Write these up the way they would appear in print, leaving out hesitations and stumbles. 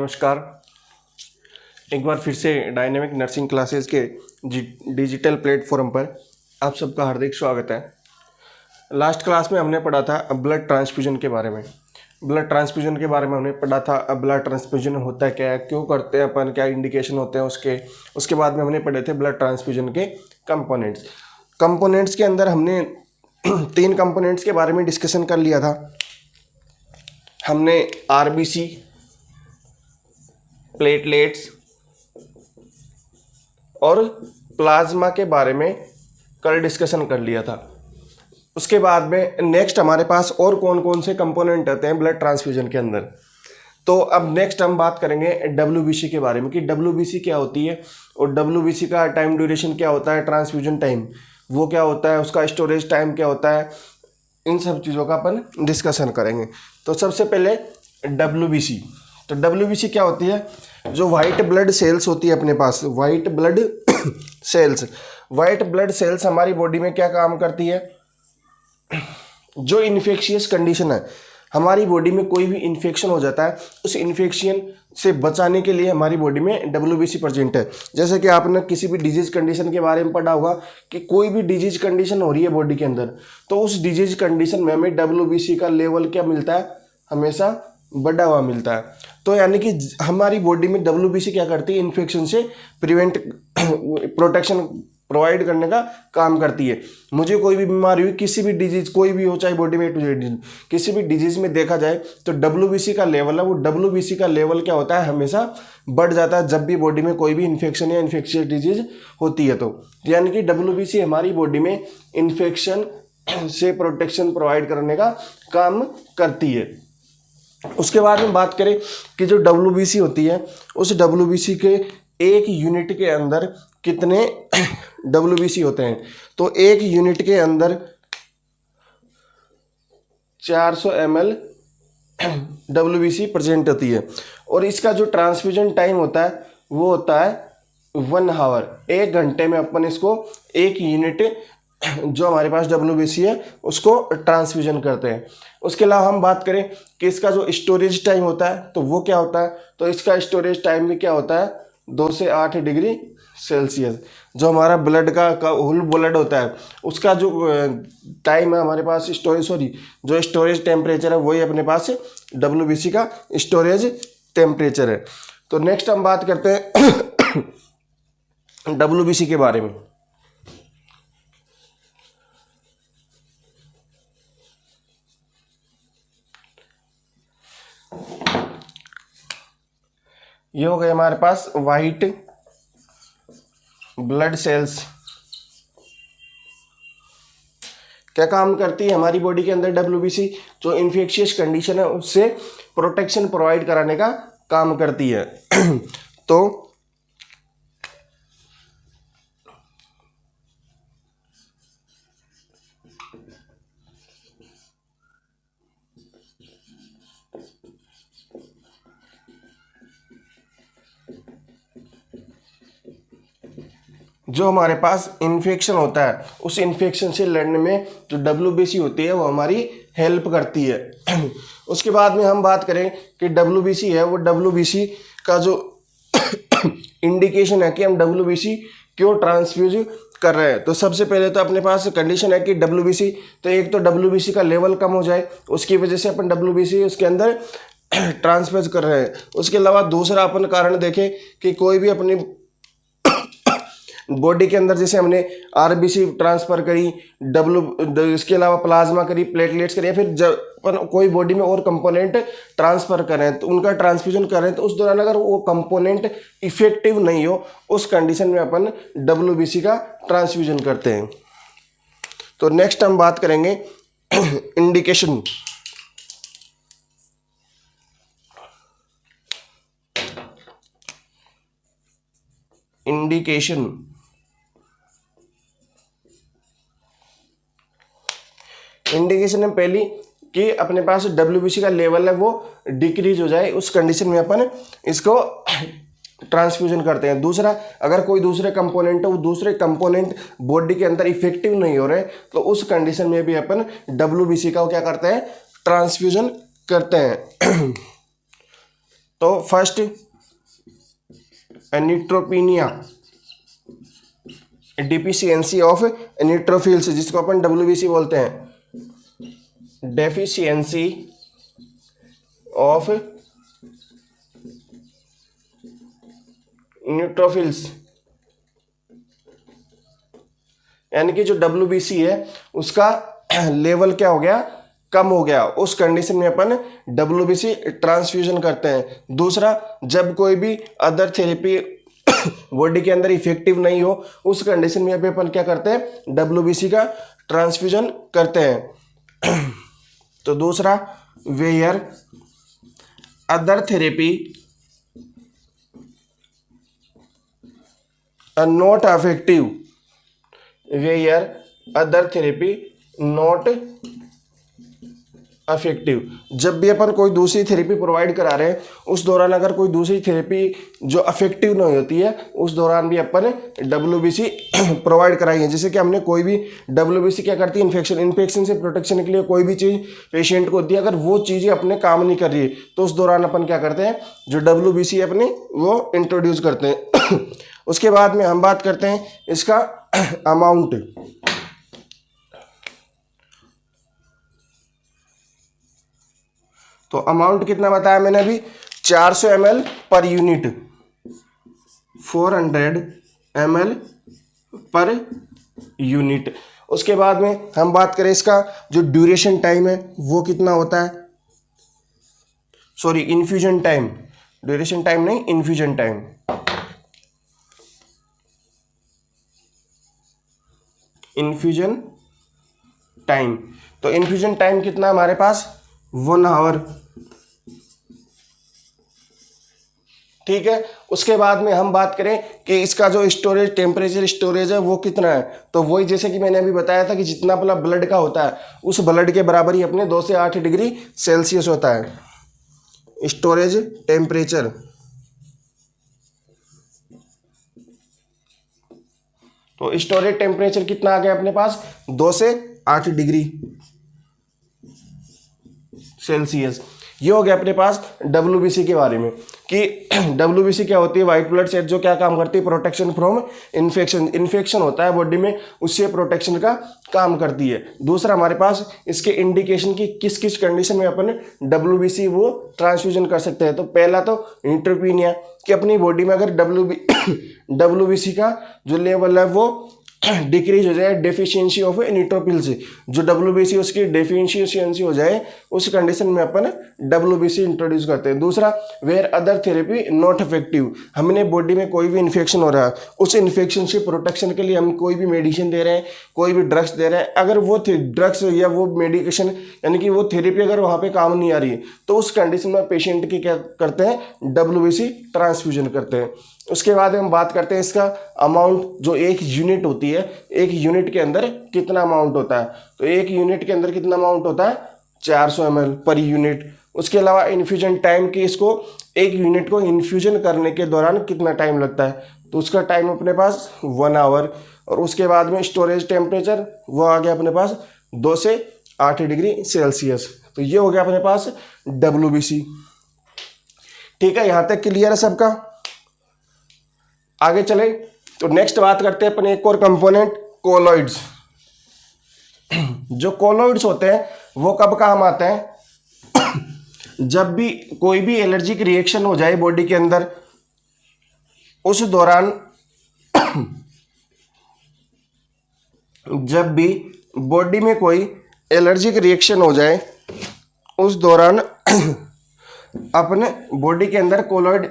नमस्कार। एक बार फिर से डायनेमिक नर्सिंग क्लासेस के डिजिटल प्लेटफॉर्म पर आप सबका हार्दिक स्वागत है। लास्ट क्लास में हमने पढ़ा था ब्लड ट्रांसफ्यूजन के बारे में। ब्लड ट्रांसफ्यूजन के बारे में हमने पढ़ा था ब्लड ट्रांसफ्यूजन होता क्या है, क्यों करते हैं अपन, क्या इंडिकेशन होते हैं उसके बाद में हमने पढ़े थे ब्लड ट्रांसफ्यूजन के कंपोनेंट्स के अंदर हमने 3 कंपोनेंट्स के बारे में डिस्कशन कर लिया था। हमने आरबीसी, प्लेटलेट्स और प्लाज्मा के बारे में कल डिस्कशन कर लिया था। उसके बाद में नेक्स्ट हमारे पास और कौन कौन से कंपोनेंट आते हैं ब्लड ट्रांसफ्यूजन के अंदर। तो अब नेक्स्ट हम बात करेंगे डब्ल्यूबीसी के बारे में कि डब्ल्यूबीसी क्या होती है और डब्ल्यूबीसी का टाइम ड्यूरेशन क्या होता है, ट्रांसफ्यूजन टाइम वो क्या होता है, उसका स्टोरेज टाइम क्या होता है, इन सब चीज़ों का अपन डिस्कशन करेंगे। तो सबसे पहले डब्ल्यूबीसी। तो डब्ल्यूबीसी क्या होती है? जो वाइट ब्लड सेल्स होती है अपने पास, वाइट ब्लड सेल्स हमारी बॉडी में क्या काम करती है? जो इन्फेक्शियस कंडीशन है, हमारी बॉडी में कोई भी इन्फेक्शन हो जाता है, उस इन्फेक्शन से बचाने के लिए हमारी बॉडी में डब्ल्यूबीसी प्रेजेंट है। जैसे कि आपने किसी भी डिजीज कंडीशन के बारे में पढ़ा होगा कि कोई भी डिजीज कंडीशन हो रही है बॉडी के अंदर, तो उस डिजीज कंडीशन में हमें डब्ल्यूबीसी का लेवल क्या मिलता है? हमेशा बढ़ा हुआ मिलता है। तो यानी कि हमारी बॉडी में डब्ल्यूबीसी क्या करती है? इन्फेक्शन से प्रोटेक्शन प्रोवाइड करने का काम करती है। मुझे कोई भी बीमारी हुई, किसी भी डिजीज कोई भी हो, चाहे बॉडी में किसी भी डिजीज में देखा जाए तो डब्ल्यूबीसी का लेवल है, वो डब्ल्यूबीसी का लेवल क्या होता है? हमेशा बढ़ जाता है जब भी बॉडी में कोई भी इन्फेक्शन या इन्फेक्शियस डिजीज होती है। तो यानी कि डब्ल्यूबीसी हमारी बॉडी में इन्फेक्शन से प्रोटेक्शन प्रोवाइड करने का काम करती है। उसके बाद में बात करें कि जो डब्ल्यूबीसी होती है, उस डब्ल्यूबीसी के एक यूनिट के अंदर कितने डब्ल्यूबीसी होते हैं? तो एक यूनिट के अंदर 400 ml डब्ल्यूबीसी प्रेजेंट होती है और इसका जो ट्रांसफ्यूजन टाइम होता है वो होता है 1 आवर। 1 घंटे में अपन इसको एक यूनिट जो हमारे पास डब्ल्यूबीसी है उसको ट्रांसफ्यूजन करते हैं। उसके अलावा हम बात करें कि इसका जो स्टोरेज टाइम होता है तो वो क्या होता है? तो इसका स्टोरेज टाइम भी क्या होता है? 2 से 8 डिग्री सेल्सियस। जो हमारा ब्लड का होल ब्लड होता है उसका जो टाइम है हमारे पास जो स्टोरेज टेम्परेचर है वही अपने पास डब्ल्यूबीसी का स्टोरेज टेम्परेचर है। तो नेक्स्ट हम बात करते हैं डब्ल्यूबीसी के बारे में। ये हो गए हमारे पास वाइट ब्लड सेल्स। क्या काम करती है हमारी बॉडी के अंदर डब्ल्यूबीसी? जो इन्फेक्शियस कंडीशन है उससे प्रोटेक्शन प्रोवाइड कराने का काम करती है। तो जो हमारे पास इन्फेक्शन होता है उस इन्फेक्शन से लड़ने में जो डब्ल्यूबीसी होती है वो हमारी हेल्प करती है। उसके बाद में हम बात करें कि डब्ल्यूबीसी है, वो डब्ल्यूबीसी का जो इंडिकेशन है कि हम डब्ल्यूबीसी क्यों ट्रांसफ्यूज कर रहे हैं। तो सबसे पहले तो अपने पास कंडीशन है कि डब्ल्यूबीसी, तो एक तो डब्ल्यूबीसी का लेवल कम हो जाए, उसकी वजह से अपन डब्ल्यूबीसी उसके अंदर ट्रांसफ्यूज कर रहे हैं। उसके अलावा दूसरा अपन कारण देखें कि कोई भी अपनी बॉडी के अंदर जैसे हमने आरबीसी ट्रांसफर करी, इसके अलावा प्लाज्मा करी, प्लेटलेट्स करी, या फिर जब अपन कोई बॉडी में और कंपोनेंट ट्रांसफर करें तो उनका ट्रांसफ्यूजन करें तो उस दौरान अगर वो कंपोनेंट इफेक्टिव नहीं हो उस कंडीशन में अपन डब्ल्यूबीसी का ट्रांसफ्यूजन करते हैं। तो नेक्स्ट हम बात करेंगे इंडिकेशन। इंडिकेशन में पहली कि अपने पास डब्ल्यूबीसी का लेवल है वो डिक्रीज हो जाए, उस कंडीशन में अपन इसको ट्रांसफ्यूजन करते हैं। दूसरा, अगर कोई दूसरे कंपोनेंट है वो दूसरे कंपोनेंट बॉडी के अंदर इफेक्टिव नहीं हो रहे तो उस कंडीशन में भी अपन डब्ल्यूबीसी का क्या करते हैं? ट्रांसफ्यूजन करते हैं। तो फर्स्ट न्यूट्रोपिनिया, डिफिशियंसी ऑफ न्यूट्रोफिल्स, जिसको अपन डब्ल्यूबीसी बोलते हैं, डेफिशिएंसी ऑफ न्यूट्रोफिल्स, यानी कि जो डब्ल्यूबीसी है उसका लेवल क्या हो गया, कम हो गया। उस कंडीशन में अपन डब्ल्यूबीसी ट्रांसफ्यूजन करते हैं। दूसरा, जब कोई भी अदर थेरेपी बॉडी के अंदर इफेक्टिव नहीं हो, उस कंडीशन में अभी अपन क्या करते हैं, डब्ल्यूबीसी का ट्रांसफ्यूजन करते हैं। तो दूसरा, where other therapy not effective, where other therapy not effective, जब भी अपन कोई दूसरी थेरेपी प्रोवाइड करा रहे हैं उस दौरान अगर कोई दूसरी थेरेपी जो इफेक्टिव नहीं होती है उस दौरान भी अपन डब्ल्यूबीसी प्रोवाइड कराएंगे। जैसे कि हमने कोई भी डब्ल्यूबीसी क्या करती है, इन्फेक्शन से प्रोटेक्शन के लिए कोई भी चीज़ पेशेंट को दी, अगर वो चीज़ें अपने काम नहीं कर रही है तो उस दौरान अपन क्या करते हैं, जो डब्ल्यूबीसी अपने वो इंट्रोड्यूस करते हैं। उसके बाद में हम बात करते हैं इसका अमाउंट। तो अमाउंट कितना बताया मैंने अभी, 400 ml per unit, 400 ml per unit. उसके बाद में हम बात करें इसका जो ड्यूरेशन टाइम है वो कितना होता है, sorry infusion time, duration time नहीं, इन्फ्यूजन टाइम। इन्फ्यूजन टाइम, तो इन्फ्यूजन टाइम कितना हमारे पास, 1 आवर। ठीक है। उसके बाद में हम बात करें कि इसका जो स्टोरेज, टेम्परेचर स्टोरेज है वो कितना है, तो वही जैसे कि मैंने अभी बताया था कि जितना अपना ब्लड का होता है उस ब्लड के बराबर ही अपने 2 से 8 डिग्री सेल्सियस होता है स्टोरेज टेम्परेचर। तो स्टोरेज टेम्परेचर कितना आ गया अपने पास, 2 से 8 डिग्री सेल्सियस। ये हो गया अपने पास डब्ल्यूबीसी के बारे में कि डब्ल्यूबीसी क्या होती है, व्हाइट ब्लड सेल जो क्या काम करती है, प्रोटेक्शन फ्रॉम इन्फेक्शन, इन्फेक्शन होता है बॉडी में उससे प्रोटेक्शन का काम करती है। दूसरा हमारे पास इसके इंडिकेशन की किस किस कंडीशन में अपन डब्ल्यूबीसी वो ट्रांसफ्यूजन कर सकते हैं। तो पहला तो न्यूट्रोपिनिया, कि अपनी बॉडी में अगर डब्ल्यूबीसी का जो लेवल है वो डिक्रीज हो जाए, डेफिशिएंसी ऑफ न्यूट्रोफिल्स, जो डब्ल्यूबीसी उसकी डेफिशिएंसी हो जाए, उस कंडीशन में अपन डब्ल्यूबीसी इंट्रोड्यूस करते हैं। दूसरा, where other therapy not effective, हमने बॉडी में कोई भी इन्फेक्शन हो रहा है, उस इन्फेक्शन से प्रोटेक्शन के लिए हम कोई भी मेडिसिन दे रहे हैं, कोई भी ड्रग्स दे रहे हैं, अगर वो ड्रग्स या वो मेडिकेशन यानी कि वो थेरेपी अगर वहाँ पे काम नहीं आ रही है तो उस कंडीशन में पेशेंट की क्या करते हैं, डब्ल्यूबीसी ट्रांसफ्यूजन करते हैं। उसके बाद हम बात करते हैं इसका अमाउंट, जो एक यूनिट होती है, एक यूनिट के अंदर कितना अमाउंट होता है, तो एक यूनिट के अंदर कितना अमाउंट होता है, 400 ml पर यूनिट। उसके अलावा इन्फ्यूजन टाइम की, इसको एक यूनिट को इन्फ्यूजन करने के दौरान कितना टाइम लगता है, तो उसका टाइम अपने पास 1 आवर। और उसके बाद में स्टोरेज टेम्परेचर वो आ गया अपने पास 2 से 8 डिग्री सेल्सियस। तो ये हो गया अपने पास डब्ल्यूबीसी। ठीक है, यहाँ तक क्लियर है सबका। आगे चले तो नेक्स्ट बात करते हैं अपन एक और कंपोनेंट, कोलॉइड्स। जो कोलॉइड्स होते हैं वो कब काम आते हैं, जब भी कोई भी एलर्जिक रिएक्शन हो जाए बॉडी के अंदर, उस दौरान जब भी बॉडी में कोई एलर्जिक रिएक्शन हो जाए उस दौरान अपने बॉडी के अंदर कोलॉइड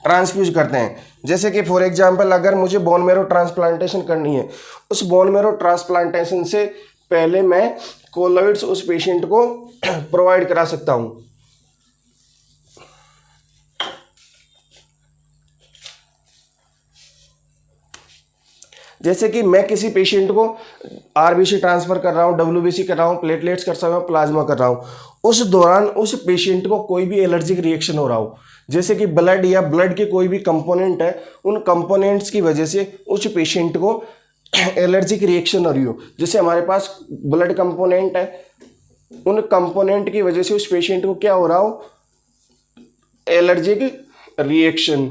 ट्रांसफ्यूज करते हैं। जैसे कि फॉर एग्जांपल अगर मुझे बोन मैरो ट्रांसप्लांटेशन करनी है, उस बोन मैरो ट्रांसप्लांटेशन से पहले मैं कोलॉइड्स उस पेशेंट को प्रोवाइड करा सकता हूं। जैसे कि मैं किसी पेशेंट को आरबीसी ट्रांसफर कर रहा हूँ, डब्ल्यूबीसी कर रहा हूँ, प्लेटलेट्स कर रहा हूँ, प्लाज्मा कर रहा हूँ, उस दौरान उस पेशेंट को कोई भी एलर्जिक रिएक्शन हो रहा हो, जैसे कि ब्लड या ब्लड के कोई भी कंपोनेंट है, उन कंपोनेंट्स की वजह से उस पेशेंट को एलर्जिक रिएक्शन हो रही हो, जैसे हमारे पास ब्लड कंपोनेंट है, उन कंपोनेंट की वजह से उस पेशेंट को क्या हो रहा हो, एलर्जिक रिएक्शन,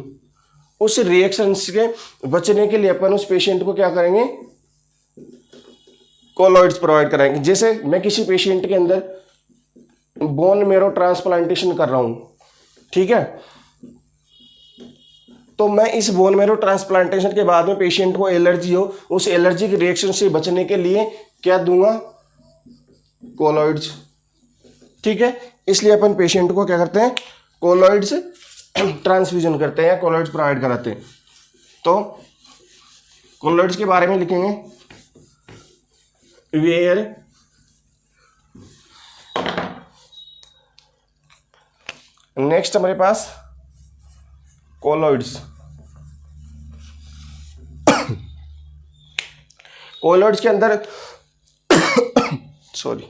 उस रिएक्शन से बचने के लिए अपन उस पेशेंट को क्या करेंगे, कोलॉइड्स प्रोवाइड कराएंगे। जैसे मैं किसी पेशेंट के अंदर बोन मेरो ट्रांसप्लांटेशन कर रहा हूं, ठीक है, तो मैं इस बोन मेरो ट्रांसप्लांटेशन के बाद में पेशेंट को एलर्जी हो, उस एलर्जी के रिएक्शन से बचने के लिए क्या दूंगा, कोलॉइड्स, ठीक है। इसलिए अपन पेशेंट को क्या करते हैं, कोलॉइड्स ट्रांसफ्यूजन करते हैं या कोलॉइड्स प्रोवाइड कराते हैं। तो कोलॉइड्स के बारे में लिखेंगे, वेयर नेक्स्ट हमारे पास कोलॉइड्स। कोलॉइड्स के अंदर सॉरी,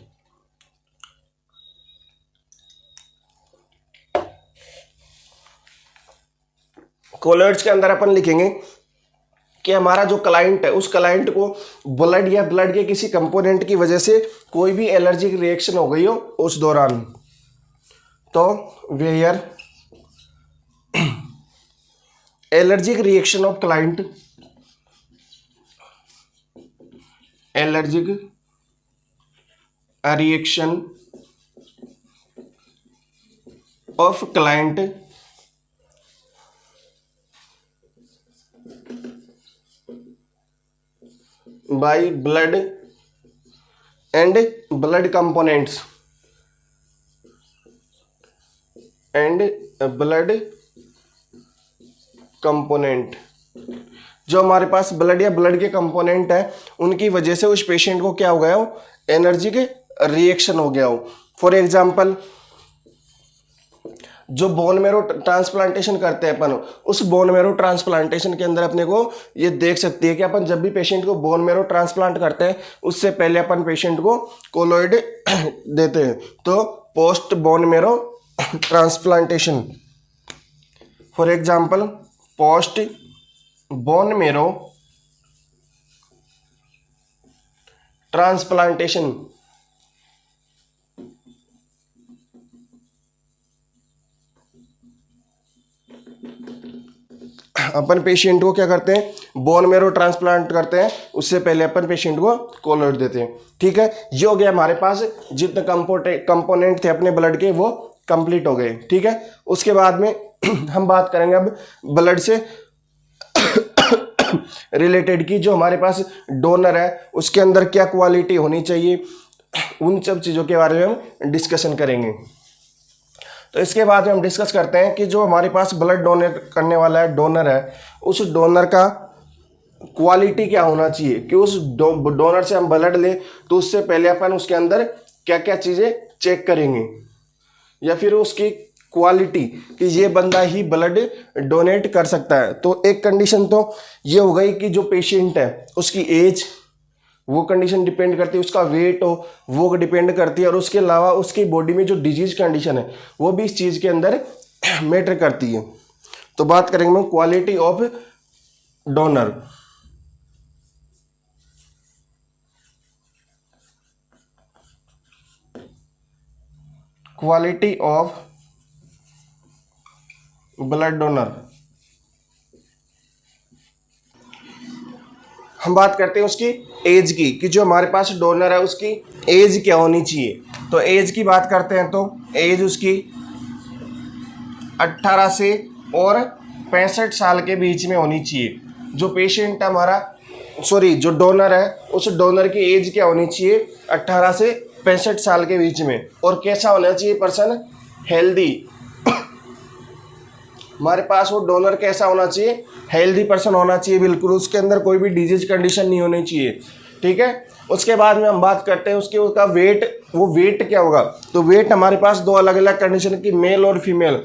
कोलॉइड्स के अंदर अपन लिखेंगे कि हमारा जो क्लाइंट है, उस क्लाइंट को ब्लड या ब्लड के किसी कंपोनेंट की वजह से कोई भी एलर्जिक रिएक्शन हो गई हो उस दौरान, तो where allergic reaction of client, allergic reaction of client by blood and blood components and blood component, जो हमारे पास ब्लड या ब्लड के कंपोनेंट है उनकी वजह से उस पेशेंट को क्या हो गया हो, एलर्जिक रिएक्शन हो गया हो। फॉर एग्जांपल, जो बोन मेरो ट्रांसप्लांटेशन करते हैं अपन, उस बोन मेरो ट्रांसप्लांटेशन के अंदर अपने को ये देख सकती है कि अपन जब भी पेशेंट को बोन मेरो ट्रांसप्लांट करते हैं उससे पहले अपन पेशेंट को कोलॉइड देते हैं। तो post bone marrow transplantation, for example post bone marrow transplantation, upon patient को क्या करते हैं, बोन मेरो ट्रांसप्लांट करते हैं, उससे पहले अपन पेशेंट को कोलॉइड देते हैं, ठीक है। ये हो गया हमारे पास जितने कंपोनेंट थे अपने ब्लड के वो कंप्लीट हो गए, ठीक है। उसके बाद में हम बात करेंगे अब ब्लड से रिलेटेड की, जो हमारे पास डोनर है उसके अंदर क्या क्वालिटी होनी चाहिए, उन सब चीज़ों के बारे में हम डिस्कशन करेंगे। तो इसके बाद में हम डिस्कस करते हैं कि जो हमारे पास ब्लड डोनेट करने वाला है डोनर है, उस डोनर का क्वालिटी क्या होना चाहिए, कि उस डोनर से हम ब्लड ले तो उससे पहले अपन उसके अंदर क्या क्या चीज़ें चेक करेंगे, या फिर उसकी क्वालिटी कि ये बंदा ही ब्लड डोनेट कर सकता है। तो एक कंडीशन तो ये हो गई कि जो पेशेंट है उसकी एज, वो कंडीशन डिपेंड करती है, उसका वेट हो वो डिपेंड करती है, और उसके अलावा उसकी बॉडी में जो डिजीज कंडीशन है वो भी इस चीज़ के अंदर मैटर करती है। तो बात करेंगे हम quality of donor. Quality of blood donor, हम बात करते हैं उसकी एज की, कि जो हमारे पास डोनर है उसकी एज क्या होनी चाहिए। तो एज की बात करते हैं तो एज उसकी 18 से और 65 साल के बीच में होनी चाहिए। जो पेशेंट है हमारा, सॉरी जो डोनर है, उस डोनर की एज क्या होनी चाहिए, 18 से 65 साल के बीच में। और कैसा होना चाहिए पर्सन, हेल्दी। हमारे पास वो डोनर कैसा होना चाहिए, हेल्दी पर्सन होना चाहिए बिल्कुल, उसके अंदर कोई भी डिजीज कंडीशन नहीं होनी चाहिए, ठीक है। उसके बाद में हम बात करते हैं उसका वेट, वो वेट क्या होगा। तो वेट हमारे पास दो अलग अलग कंडीशन की, मेल और फीमेल।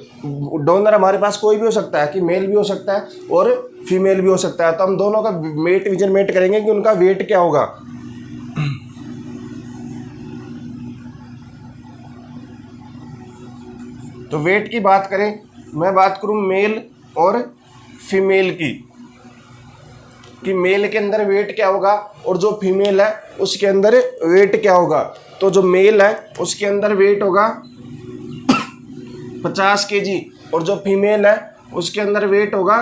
डोनर हमारे पास कोई भी हो सकता है, कि मेल भी हो सकता है और फीमेल भी हो सकता है। तो हम दोनों का वेट मेजरमेंट करेंगे कि उनका वेट क्या होगा। तो वेट की बात करें, मैं बात करूं मेल और फीमेल की, कि मेल के अंदर वेट क्या होगा और जो फीमेल है उसके अंदर वेट क्या होगा। तो जो मेल है उसके अंदर वेट होगा 50 kg और जो फीमेल है उसके अंदर वेट होगा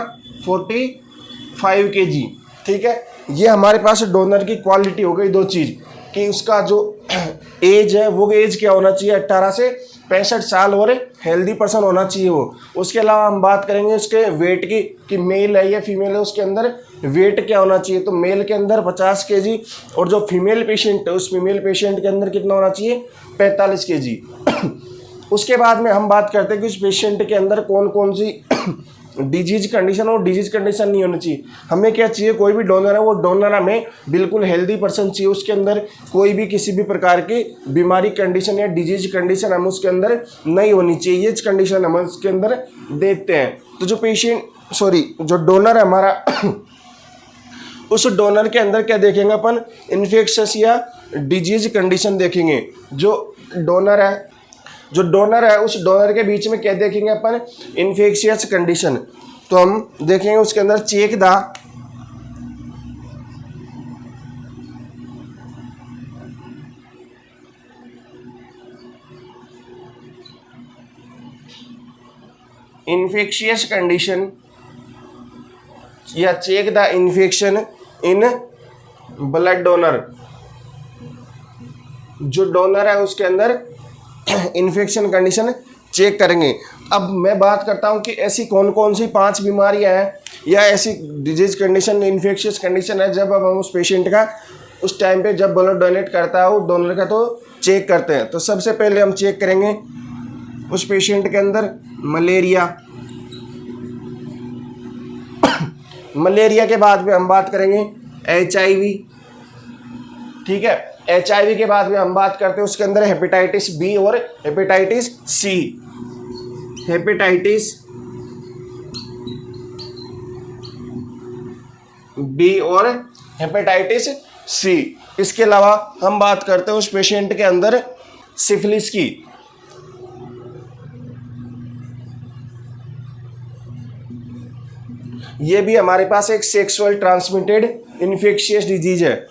45 kg। ठीक है, ये हमारे पास डोनर की क्वालिटी हो गई। दो चीज़ कि उसका जो एज है वो एज क्या होना चाहिए, 18 से 65 साल और हेल्दी पर्सन होना चाहिए वो। उसके अलावा हम बात करेंगे उसके वेट की कि मेल है या फीमेल है, उसके अंदर वेट क्या होना चाहिए। तो मेल के अंदर 50 kg और जो फीमेल पेशेंट है उस फीमेल पेशेंट के अंदर कितना होना चाहिए, 45 kg। उसके बाद में हम बात करते हैं कि उस पेशेंट के अंदर कौन कौन सी डिजीज कंडीशन और डिजीज कंडीशन नहीं होनी चाहिए। हमें क्या चाहिए, कोई भी डोनर है वो डोनर हमें बिल्कुल हेल्दी पर्सन चाहिए, उसके अंदर कोई भी किसी भी प्रकार की बीमारी कंडीशन या डिजीज कंडीशन हम उसके अंदर नहीं होनी चाहिए। ये कंडीशन हम उसके अंदर देखते हैं। तो जो जो डोनर है हमारा उस डोनर के अंदर क्या देखेंगे अपन, इन्फेक्शस या डिजीज कंडीशन देखेंगे। जो डोनर है उस डोनर के बीच में क्या देखेंगे अपन, इन्फेक्शियस कंडीशन। तो हम देखेंगे उसके अंदर चेक द इन्फेक्शियस कंडीशन या check the infection in blood donor. जो डोनर है उसके अंदर इन्फेक्शन कंडीशन चेक करेंगे। अब मैं बात करता हूं कि ऐसी कौन कौन सी 5 बीमारियां हैं या ऐसी डिजीज कंडीशन इन्फेक्शियस कंडीशन है जब अब हम उस पेशेंट का उस टाइम पे जब ब्लड डोनेट करता है वो डोनर का तो चेक करते हैं। तो सबसे पहले हम चेक करेंगे उस पेशेंट के अंदर मलेरिया के बाद में हम बात करेंगे HIV। ठीक है, HIV के बाद में हम बात करते हैं उसके अंदर हेपेटाइटिस B और हेपेटाइटिस C। हेपेटाइटिस B और हेपेटाइटिस C। इसके अलावा हम बात करते हैं उस पेशेंट के अंदर सिफिलिस की। ये भी हमारे पास एक सेक्सुअल ट्रांसमिटेड इन्फेक्शियस डिजीज है।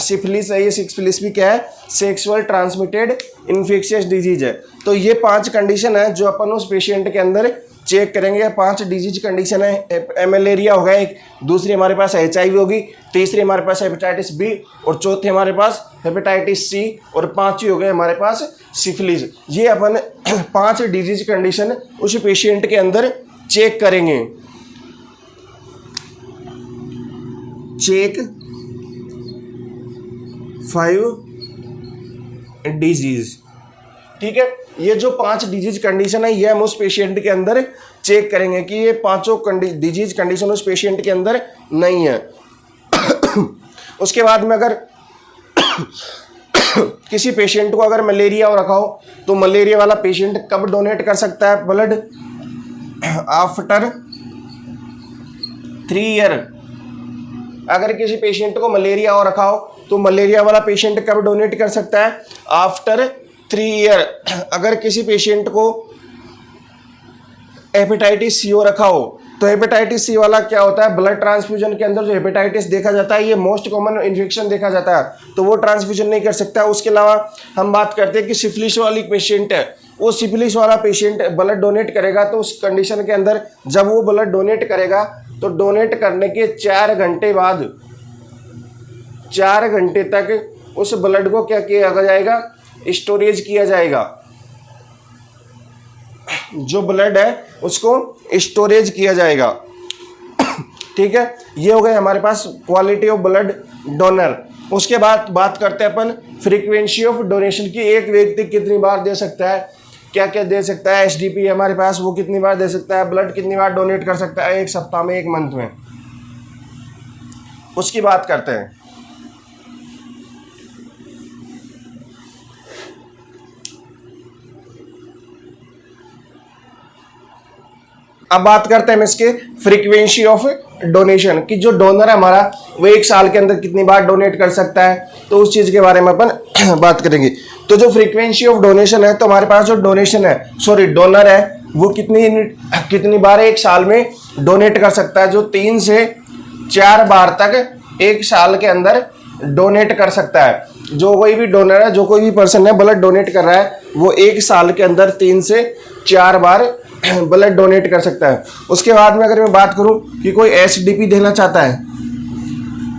सिफिलिस है, ये सिफिलिस भी क्या है, सेक्सुअल ट्रांसमिटेड इन्फेक्शियस डिजीज है। तो ये 5 कंडीशन है जो अपन उस पेशेंट के अंदर चेक करेंगे। 5 डिजीज कंडीशन है। मलेरिया होगा एक, दूसरी हमारे पास HIV होगी, तीसरी हमारे पास हेपेटाइटिस B और चौथी हमारे पास हेपेटाइटिस C और 5वीं हो गए हमारे पास सिफिलिस। ये अपन 5 डिजीज कंडीशन उस पेशेंट के अंदर चेक करेंगे। Check 5 disease. ठीक है, ये जो 5 डिजीज कंडीशन है ये हम उस पेशेंट के अंदर चेक करेंगे कि ये 5 डिजीज कंडीशन उस पेशेंट के अंदर नहीं है। उसके बाद में अगर किसी पेशेंट को अगर मलेरिया हो रखा हो तो मलेरिया वाला पेशेंट कब डोनेट कर सकता है ब्लड, आफ्टर 3 ईयर। अगर किसी पेशेंट को मलेरिया हो रखा हो तो मलेरिया वाला पेशेंट कब डोनेट कर सकता है, आफ्टर 3 ईयर। अगर किसी पेशेंट को हेपेटाइटिस C हो रखा हो तो हेपेटाइटिस C वाला क्या होता है, ब्लड ट्रांसफ्यूजन के अंदर जो हेपेटाइटिस देखा जाता है ये मोस्ट कॉमन इन्फेक्शन देखा जाता है, तो वो ट्रांसफ्यूजन नहीं कर सकता। उसके अलावा हम बात करते हैं कि सिफिलिस वाली पेशेंट है, वो सिफिलिस वाला पेशेंट ब्लड डोनेट करेगा तो उस कंडीशन के अंदर जब वो ब्लड डोनेट करेगा तो डोनेट करने के 4 घंटे बाद 4 घंटे तक उस ब्लड को क्या किया जाएगा, स्टोरेज किया जाएगा। जो ब्लड है उसको स्टोरेज किया जाएगा। ठीक है, ये हो गए हमारे पास क्वालिटी ऑफ ब्लड डोनर। उसके बाद बात करते हैं अपन फ्रीक्वेंसी ऑफ डोनेशन की। एक व्यक्ति कितनी बार दे सकता है, क्या क्या दे सकता है। SDP हमारे पास वो कितनी बार दे सकता है, ब्लड कितनी बार डोनेट कर सकता है, 1 सप्ताह में, 1 मंथ में, उसकी बात करते हैं। अब बात करते हैं हम इसके फ्रीक्वेंसी ऑफ डोनेशन की। जो डोनर है हमारा वो 1 साल के अंदर कितनी बार डोनेट कर सकता है, तो उस चीज के बारे में अपन बात करेंगे। तो जो फ्रीक्वेंसी ऑफ डोनेशन है, तो हमारे पास जो डोनर है वो कितनी बार 1 साल में डोनेट कर सकता है। जो 3 से 4 बार तक 1 साल के अंदर डोनेट कर सकता है। जो कोई भी डोनर है, जो कोई भी पर्सन है ब्लड डोनेट कर रहा है, वो 1 साल के अंदर 3 से 4 बार ब्लड डोनेट कर सकता है। उसके बाद में अगर मैं बात करूं कि कोई एसडीपी देना चाहता है,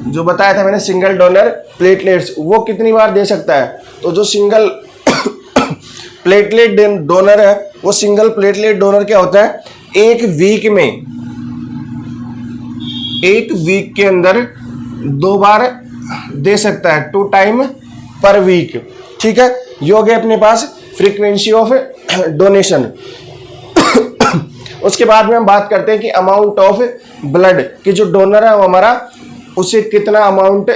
जो बताया था मैंने सिंगल डोनर प्लेटलेट्स, वो कितनी बार दे सकता है? तो जो सिंगल प्लेटलेट डोनर है, वो सिंगल प्लेटलेट डोनर क्या होता है, एक वीक के अंदर 2 बार दे सकता है, 2 टाइम पर वीक। ठीक है, ये हो गया अपने पास फ्रीक्वेंसी ऑफ डोनेशन। उसके बाद में हम बात करते हैं कि अमाउंट ऑफ ब्लड, कि जो डोनर है वो हमारा उसे कितना अमाउंट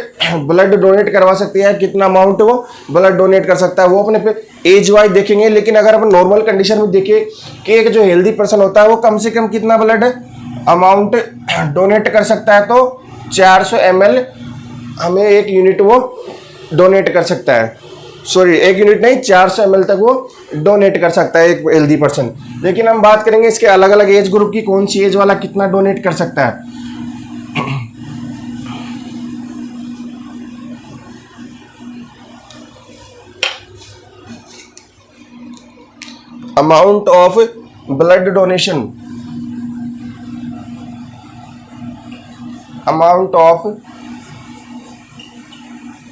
ब्लड डोनेट करवा सकती है, कितना अमाउंट वो ब्लड डोनेट कर सकता है, वो अपने पे एज वाइज देखेंगे। लेकिन अगर अपन नॉर्मल कंडीशन में देखें कि एक जो हेल्दी पर्सन होता है वो कम से कम कितना ब्लड अमाउंट डोनेट कर सकता है, तो 400 ml हमें 1 यूनिट वो डोनेट कर सकता है। सॉरी, 1 यूनिट नहीं, 400 ml तक वो डोनेट कर सकता है एक हेल्दी पर्सन। लेकिन हम बात करेंगे इसके अलग अलग एज ग्रुप की, कौन सी एज वाला कितना डोनेट कर सकता है। Amount of blood donation, amount of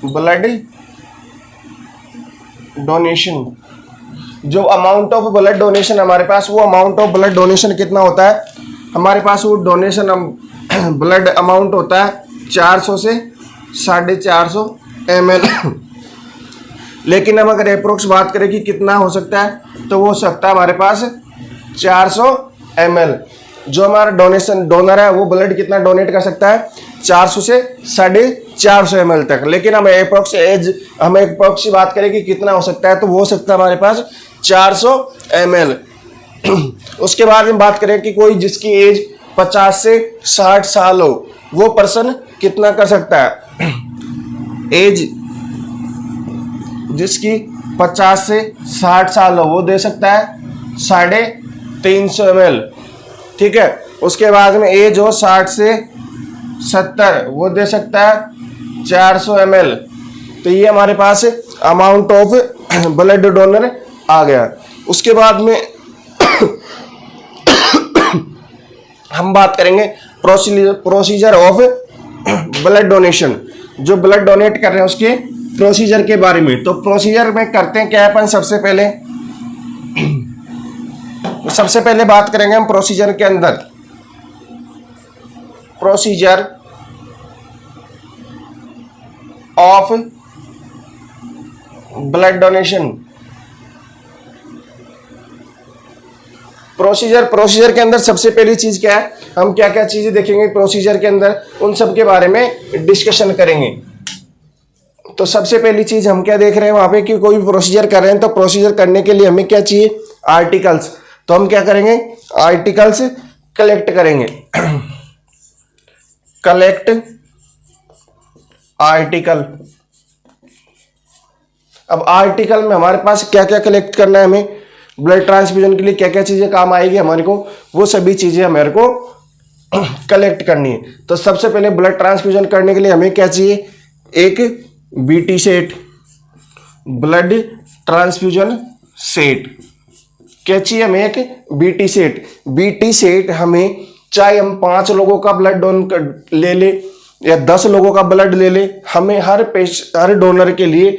blood donation, जो अमाउंट ऑफ ब्लड डोनेशन हमारे पास, वो अमाउंट ऑफ ब्लड डोनेशन कितना होता है हमारे पास, वो डोनेशन ब्लड अमाउंट होता है 400 से 450 ml। लेकिन हम अगर अप्रोक्स बात करें कि कितना हो सकता है, तो वो हो सकता है हमारे पास 400 ml। जो हमारा डोनर है वो ब्लड कितना डोनेट कर सकता है, 400 से 450 ml तक। लेकिन हम अप्रोक्स की बात करें कि कितना हो सकता है, तो वो हो सकता है हमारे पास 400 ml। उसके बाद हम बात करें कि कोई जिसकी एज 50 से 60 साल हो, वो पर्सन कितना कर सकता है। एज जिसकी 50 से 60 साल हो, वो दे सकता है 350 ml। ठीक है, उसके बाद में एज हो 60 से 70, वो दे सकता है 400 ml। तो ये हमारे पास अमाउंट ऑफ ब्लड डोनर आ गया। उसके बाद में हम बात करेंगे प्रोसीजर ऑफ ब्लड डोनेशन, जो ब्लड डोनेट कर रहे हैं उसके प्रोसीजर के बारे में। तो प्रोसीजर में करते हैं क्या अपन, सबसे पहले बात करेंगे हम प्रोसीजर के अंदर, procedure of blood donation. Procedure के अंदर सबसे पहली चीज क्या है, हम क्या क्या चीजें देखेंगे प्रोसीजर के अंदर, उन सब के बारे में डिस्कशन करेंगे। तो सबसे पहली चीज हम क्या देख रहे हैं वहां पे कि कोई प्रोसीजर कर रहे हैं, तो प्रोसीजर करने के लिए हमें क्या चाहिए, आर्टिकल्स। तो हम क्या करेंगे, आर्टिकल्स कलेक्ट करेंगे। Collect article. अब आर्टिकल में हमारे पास क्या क्या कलेक्ट करना है, हमें ब्लड ट्रांसफ्यूजन के लिए क्या क्या चीजें काम आएगी हमारे को, वो सभी चीजें हमारे को कलेक्ट करनी है। तो सबसे पहले ब्लड ट्रांसफ्यूजन करने के लिए हमें क्या चाहिए, एक BT set, blood transfusion set. क्या चाहिए हमें, एक बीटी सेट। बीटी सेट हमें, चाहे हम 5 लोगों का ब्लड ले ले या 10 लोगों का ब्लड ले ले, हमें हर डोनर के लिए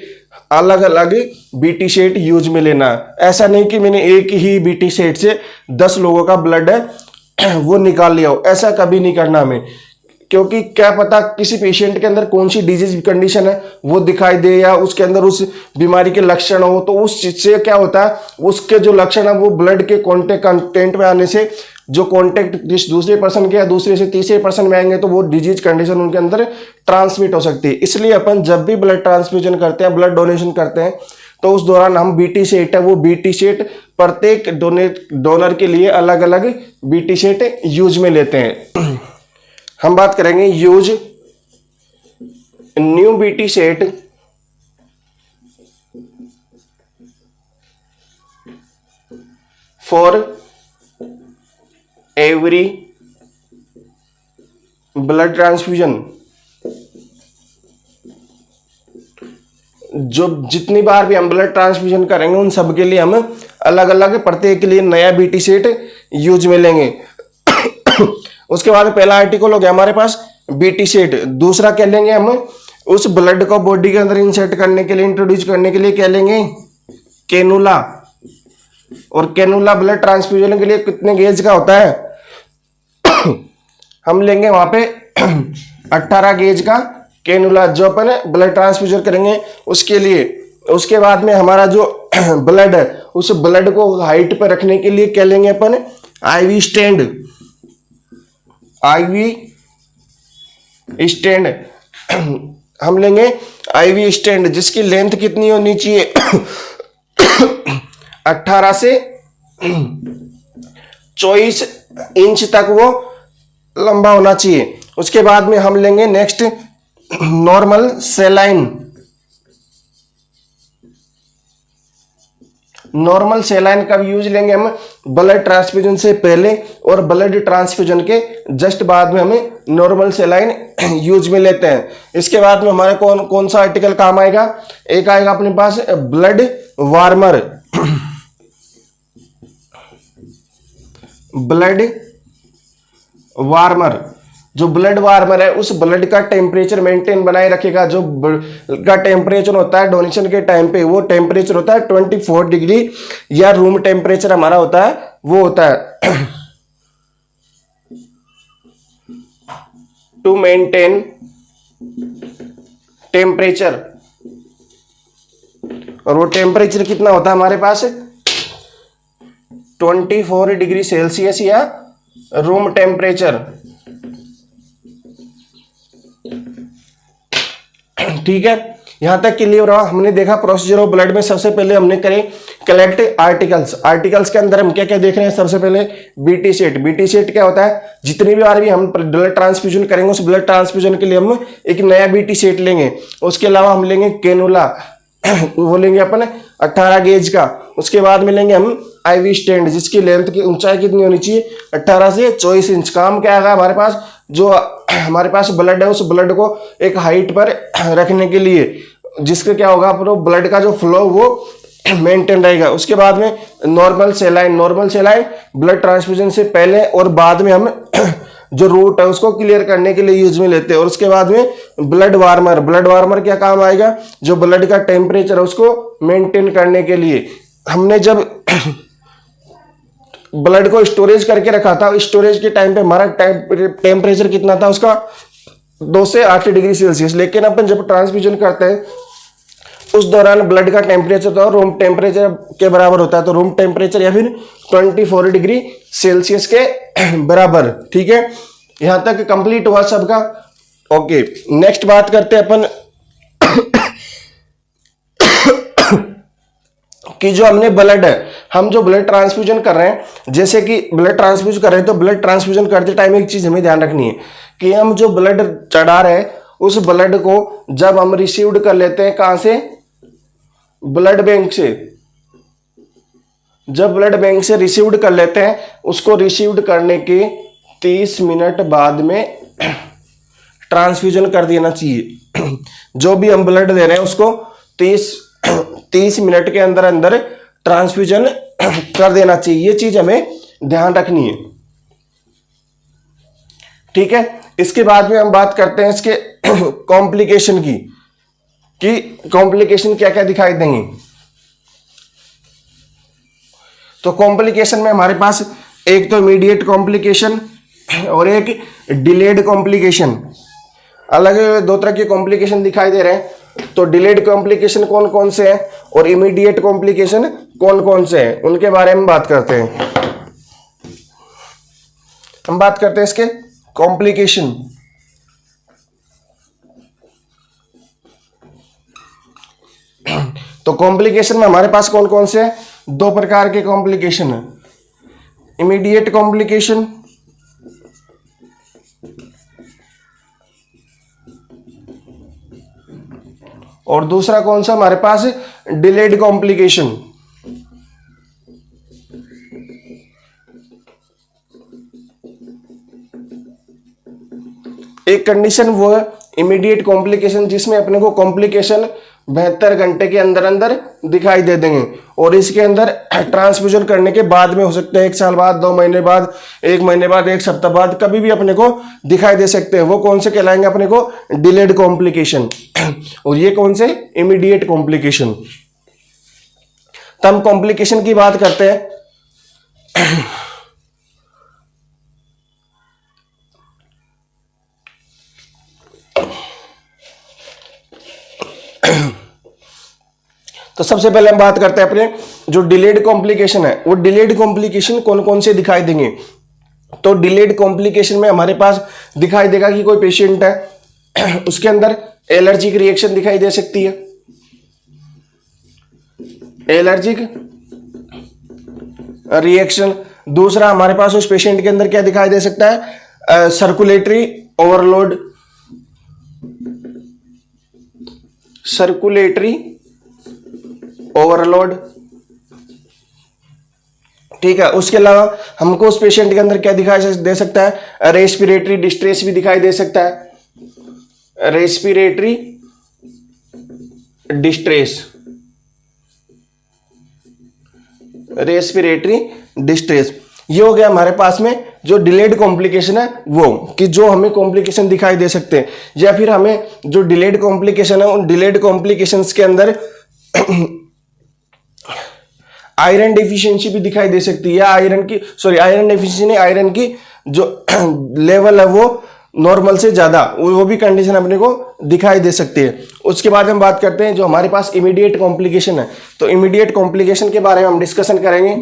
अलग अलग बीटी सेट यूज में लेना। ऐसा नहीं कि मैंने एक ही बीटी सेट से 10 लोगों का ब्लड है वो निकाल लिया हो, ऐसा कभी नहीं करना हमें। क्योंकि क्या पता किसी पेशेंट के अंदर कौन सी डिजीज कंडीशन है वो दिखाई दे, या उसके अंदर उस बीमारी के लक्षण हो, तो उस चीज से क्या होता है, उसके जो लक्षण है वो ब्लड के कंटेंट में आने से, जो कांटेक्ट जिस दूसरे पर्सन के या दूसरे से तीसरे पर्सन में आएंगे, तो वो डिजीज कंडीशन उनके अंदर ट्रांसमिट हो सकती है। इसलिए अपन जब भी ब्लड ट्रांसफ्यूजन करते हैं, ब्लड डोनेशन करते हैं, तो उस दौरान हम बीटी सेट है, वो बीटी सेट प्रत्येक डोनर के लिए अलग अलग बीटी सेट यूज में लेते हैं। हम बात करेंगे use new BT set for every blood transfusion. जो जितनी बार भी हम ब्लड ट्रांसफ्यूजन करेंगे उन सब के लिए हम अलग अलग प्रत्येक के लिए नया बीटी सेट यूज में लेंगे। उसके बाद पहला आर्टिकल हो गया हमारे पास बीटी सेट। दूसरा क्या लेंगे हम, उस ब्लड को बॉडी के अंदर इंसर्ट करने के लिए, इंट्रोड्यूस करने के लिए क्या लेंगे, कैनुला। और कैनुला ब्लड ट्रांसफ्यूजन के लिए कितने गेज का होता है, हम लेंगे वहां पे 18 गेज का कैनुला जो अपन ब्लड ट्रांसफ्यूजन करेंगे उसके लिए। उसके बाद में हमारा जो ब्लड है उस ब्लड को हाइट पर रखने के लिए क्या लेंगे अपन, आईवी स्टैंड। आईवी स्टैंड हम लेंगे, आईवी स्टैंड जिसकी लेंथ कितनी होनी चाहिए 18 से 24 इंच तक वो लंबा होना चाहिए। उसके बाद में हम लेंगे next normal saline. Normal saline का यूज लेंगे हम ब्लड ट्रांसफ्यूजन से पहले और ब्लड ट्रांसफ्यूजन के जस्ट बाद में हमें नॉर्मल सेलाइन यूज में लेते हैं। इसके बाद में हमारे कौन सा आर्टिकल काम आएगा, एक आएगा अपने पास ब्लड वार्मर। ब्लड वार्मर, जो ब्लड वार्मर है उस ब्लड का टेम्परेचर मेंटेन बनाए रखेगा। जो का टेम्परेचर होता है डोनेशन के टाइम पे वो टेम्परेचर होता है 24 डिग्री या रूम टेम्परेचर हमारा होता है वो होता है टू मेंटेन टेम्परेचर। और वो टेम्परेचर कितना होता है हमारे पास 24 डिग्री सेल्सियस या रूम टेम्परेचर। ठीक है, यहां तक क्लियर रहा। हमने देखा प्रोसीजर ऑफ ब्लड में सबसे पहले हमने करे कलेक्ट आर्टिकल्स। आर्टिकल्स के अंदर हम क्या क्या देख रहे हैं, सबसे पहले बीटी सेट। बीटी सेट क्या होता है, जितनी भी बार भी हम ब्लड ट्रांसफ्यूजन करेंगे उस ब्लड ट्रांसफ्यूजन के लिए हम एक नया बीटी सेट लेंगे। उसके अलावा हम लेंगे कैनुला वो लेंगे अपन 18 गेज का। उसके बाद में लेंगे हम आईवी स्टैंड जिसकी लेंथ की ऊंचाई कितनी होनी चाहिए 18 से 24 इंच। काम क्या आएगा हमारे पास, जो हमारे पास ब्लड है उस ब्लड को एक हाइट पर रखने के लिए, जिसका क्या होगा ब्लड का जो फ्लो वो मेंटेन रहेगा। उसके बाद में normal saline. Normal saline blood transfusion से पहले और बाद में हम जो रूट है उसको क्लियर करने के लिए यूज में लेते हैं। और उसके बाद में ब्लड वार्मर। ब्लड वार्मर क्या काम आएगा, जो ब्लड का टेम्परेचर है उसको मेंटेन करने के लिए। हमने जब ब्लड को स्टोरेज करके रखा था, स्टोरेज के टाइम पे हमारा टेम्परेचर कितना था उसका 2 से 8 डिग्री सेल्सियस। लेकिन अपन जब ट्रांसफ्यूजन करते हैं उस दौरान ब्लड का टेम्परेचर तो रूम टेम्परेचर के बराबर होता है, तो रूम टेम्परेचर या फिर 24 डिग्री सेल्सियस के बराबर। ठीक है, यहां तक कंप्लीट हुआ सबका। ओके, नेक्स्ट बात करते हैं अपन कि जो हमने ब्लड है, हम जो ब्लड ट्रांसफ्यूजन कर रहे हैं, जैसे कि ब्लड ट्रांसफ्यूजन कर रहे हैं तो ब्लड ट्रांसफ्यूजन करते टाइम एक चीज हमें ध्यान रखनी है कि हम जो ब्लड चढ़ा रहे हैं उस ब्लड को जब हम रिसीव्ड कर लेते हैं कहां से, ब्लड बैंक से। जब ब्लड बैंक से रिसीव्ड कर लेते हैं उसको रिसीव्ड करने के 30 मिनट बाद में ट्रांसफ्यूजन कर देना चाहिए। जो भी हम ब्लड दे रहे हैं उसको 30 मिनट के अंदर अंदर ट्रांसफ्यूजन कर देना चाहिए। ये चीज हमें ध्यान रखनी है। ठीक है, इसके बाद में हम बात करते हैं इसके कॉम्प्लिकेशन की, कि कॉम्प्लिकेशन क्या क्या दिखाई देंगे। तो कॉम्प्लिकेशन में हमारे पास एक तो इमीडिएट कॉम्प्लिकेशन और एक डिलेड कॉम्प्लिकेशन। अलग दो तरह के कॉम्प्लिकेशन दिखाई दे रहे हैं। तो डिलेड कॉम्प्लिकेशन कौन कौन से हैं और इमीडिएट कॉम्प्लिकेशन कौन कौन से हैं, उनके बारे में बात करते हैं। हम बात करते हैं इसके कॉम्प्लिकेशन। तो कॉम्प्लिकेशन में हमारे पास कौन कौन से हैं, 2 प्रकार के कॉम्प्लिकेशन है। इमीडिएट कॉम्प्लिकेशन और दूसरा कौन सा हमारे पास डिलेड कॉम्प्लिकेशन। एक कंडीशन वो है इमीडिएट कॉम्प्लिकेशन जिसमें अपने को कॉम्प्लिकेशन 72 घंटे के अंदर अंदर दिखाई दे देंगे। और इसके अंदर ट्रांसफ्यूजन करने के बाद में हो सकता है 1 साल बाद, 2 महीने बाद, 1 महीने बाद, 1 सप्ताह बाद, कभी भी अपने को दिखाई दे सकते हैं। वो कौन से कहलाएंगे अपने को? Delayed complication. और ये कौन से? Immediate complication. तो हम कॉम्प्लिकेशन की बात करते हैं। तो सबसे पहले हम बात करते हैं अपने जो डिलेड कॉम्प्लिकेशन है, वो डिलेड कॉम्प्लिकेशन कौन कौन से दिखाई देंगे। तो डिलेड कॉम्प्लिकेशन में हमारे पास दिखाई देगा कि कोई पेशेंट है, उसके अंदर एलर्जिक रिएक्शन दिखाई दे सकती है। Allergic reaction. दूसरा हमारे पास उस पेशेंट के अंदर क्या दिखाई दे सकता है? Circulatory overload. सर्कुलेटरी ओवरलोड, ठीक है। उसके अलावा हमको उस पेशेंट के अंदर क्या दिखाई दे सकता है? रेस्पिरेटरी डिस्ट्रेस भी दिखाई दे सकता है। Respiratory distress, respiratory distress. ये हो गया हमारे पास में जो डिलेड कॉम्प्लिकेशन है, वो कि जो हमें कॉम्प्लिकेशन दिखाई दे सकते हैं। या फिर हमें जो डिलेड कॉम्प्लिकेशन है, उन डिलेड कॉम्प्लिकेशंस के अंदर आयरन डेफिशिएंसी भी दिखाई दे सकती है। आयरन डेफिशिएंसी नहीं, आयरन की जो लेवल है वो नॉर्मल से ज्यादा, वो भी कंडीशन अपने को दिखाई दे सकती है। उसके बाद हम बात करते हैं जो हमारे पास इमीडिएट कॉम्प्लिकेशन है। तो इमीडिएट कॉम्प्लिकेशन के बारे में हम डिस्कशन करेंगे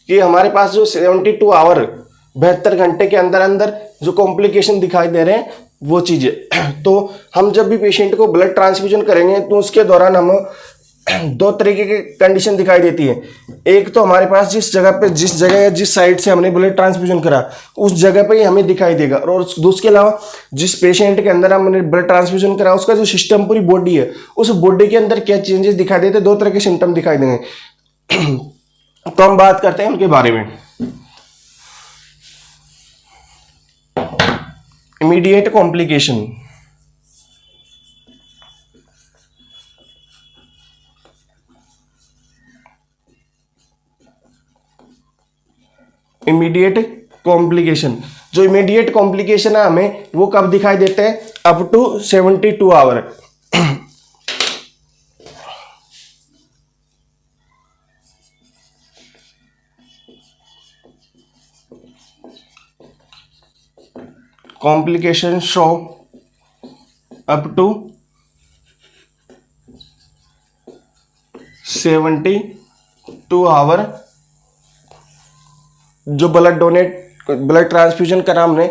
कि हमारे पास जो 72 आवर 72 घंटे के अंदर अंदर जो कॉम्प्लिकेशन दिखाई दे रहे हैं, वो चीजें। तो हम जब भी पेशेंट को ब्लड ट्रांसफ्यूजन करेंगे तो उसके दौरान हम 2 तरीके की कंडीशन दिखाई देती है। एक तो हमारे पास जिस जगह या जिस साइड से हमने ब्लड ट्रांसफ्यूजन करा, उस जगह पे ही हमें दिखाई देगा। और उसके अलावा जिस पेशेंट के अंदर हमने ब्लड ट्रांसफ्यूजन करा, उसका जो सिस्टम पूरी बॉडी है, उस बॉडी के अंदर क्या चेंजेस दिखाई देते हैं, 2 तरह के सिम्टम दिखाई देंगे। तो हम बात करते हैं उनके बारे में। Immediate complication. इमीडिएट कॉम्प्लिकेशन, जो इमीडिएट कॉम्प्लिकेशन है हमें वो कब दिखाई देते हैं? Up to 72 hour. Complication show up to 72 hour. जो ब्लड ट्रांसफ्यूजन करा हमने,